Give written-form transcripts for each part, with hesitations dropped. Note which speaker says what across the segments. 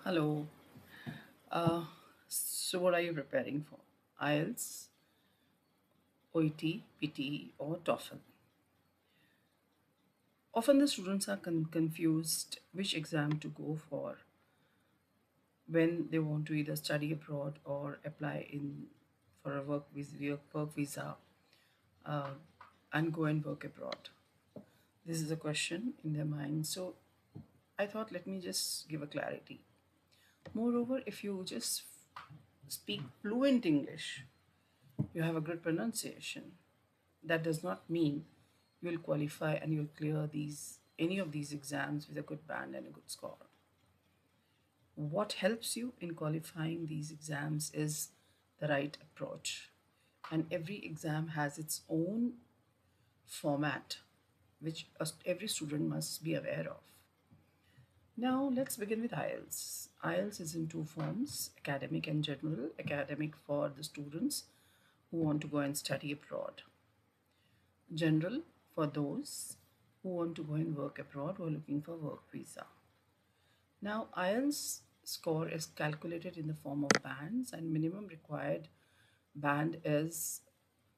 Speaker 1: Hello. Uh, so, what are you preparing for? IELTS, OET, PTE, or TOEFL? Often the students are confused which exam to go for when they want to either study abroad or apply in for a work visa uh, and go and work abroad. This is a question in their mind. So, I thought let me just give a clarity. Moreover, if you just speak fluent English, you have a good pronunciation. That does not mean you'll qualify and you'll clear these any of these exams with a good band and a good score. What helps you in qualifying these exams is the right approach. And every exam has its own format, which every student must be aware of. Now, let's begin with IELTS. IELTS is in two forms, academic and general. Academic for the students who want to go and study abroad. General for those who want to go and work abroad who are looking for work visa. Now, IELTS score is calculated in the form of bands, and minimum required band is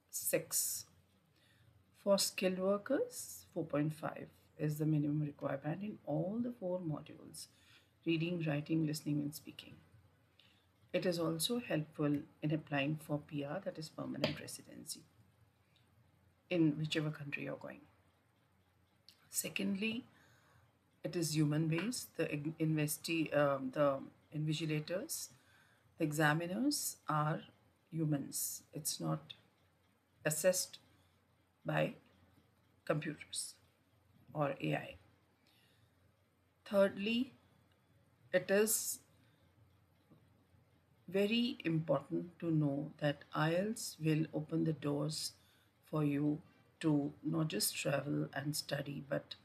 Speaker 1: 6. For skilled workers, 4.5 is the minimum required band in all the four modules: reading, writing, listening, and speaking. It is also helpful in applying for PR, that is permanent residency, in whichever country you're going. Secondly, it is human based. The invigilators, the examiners are humans. It's not assessed by computers or AI. Thirdly, it is very important to know that IELTS will open the doors for you to not just travel and study, but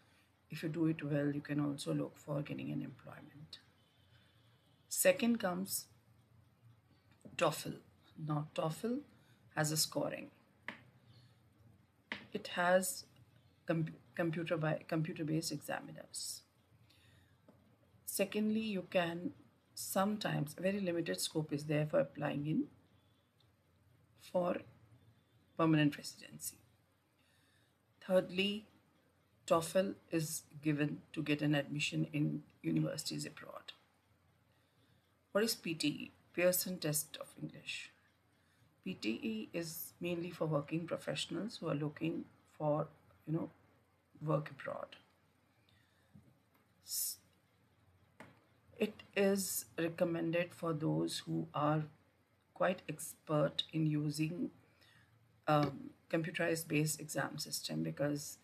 Speaker 1: if you do it well, you can also look for getting an employment. Second comes TOEFL. Now, TOEFL has a scoring. It has computer-based examiners. Secondly, you can sometimes, very limited scope is there for applying in for permanent residency. Thirdly, TOEFL is given to get an admission in universities abroad. What is PTE? Pearson Test of English. PTE is mainly for working professionals who are looking for, work abroad. It is recommended for those who are quite expert in using computerized based exam system, because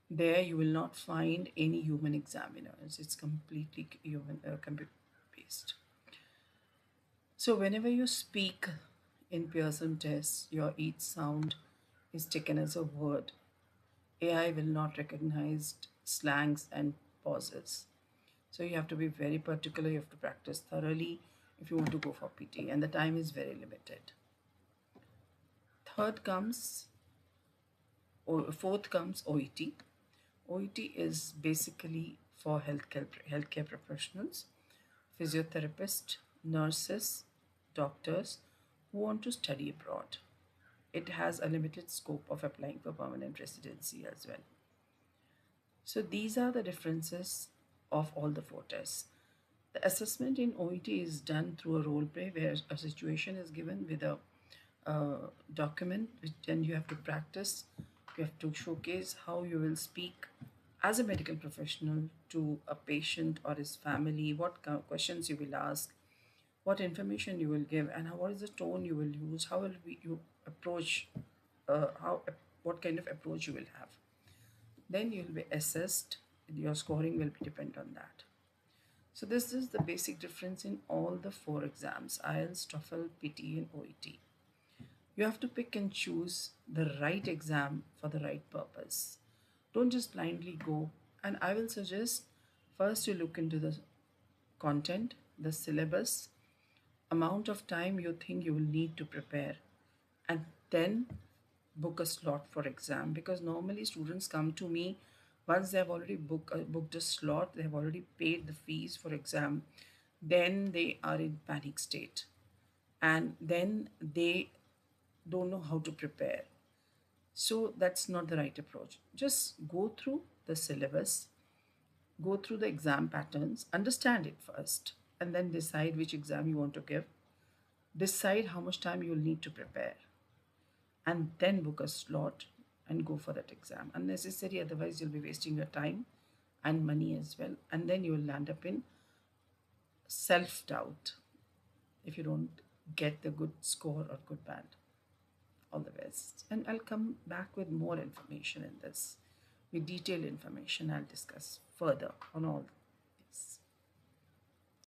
Speaker 1: there you will not find any human examiners. It's completely human computer based. So whenever you speak in Pearson test, your each sound is taken as a word. AI will not recognize slangs and pauses. So you have to be very particular. You have to practice thoroughly if you want to go for PT, and the time is very limited. Third comes, or fourth comes OET. OET is basically for healthcare professionals, physiotherapists, nurses, doctors who want to study abroad. It has a limited scope of applying for permanent residency as well. So these are the differences of all the four tests. The assessment in OET is done through a role play where a situation is given with a document, and you have to practice. You have to showcase how you will speak as a medical professional to a patient or his family, what questions you will ask, what information you will give, and what is the tone you will use, how will you approach, how what kind of approach you will have. Then you will be assessed. Your scoring will be depend on that. So this is the basic difference in all the four exams: IELTS, TOEFL, PT, and OET. You have to pick and choose the right exam for the right purpose. Don't just blindly go. And I will suggest first you look into the content, the syllabus, amount of time you think you will need to prepare, and then book a slot for exam, because normally students come to me once they have already booked a slot, they have already paid the fees for exam, then they are in panic state, and then they don't know how to prepare. So that's not the right approach. Just go through the syllabus, go through the exam patterns, understand it first, and then decide which exam you want to give. Decide how much time you'll need to prepare, and then book a slot and go for that exam. Unnecessary, otherwise, you'll be wasting your time and money as well. And then you will land up in self doubt if you don't get the good score or good band. All the best. And I'll come back with more information in this, with detailed information. I'll discuss further on all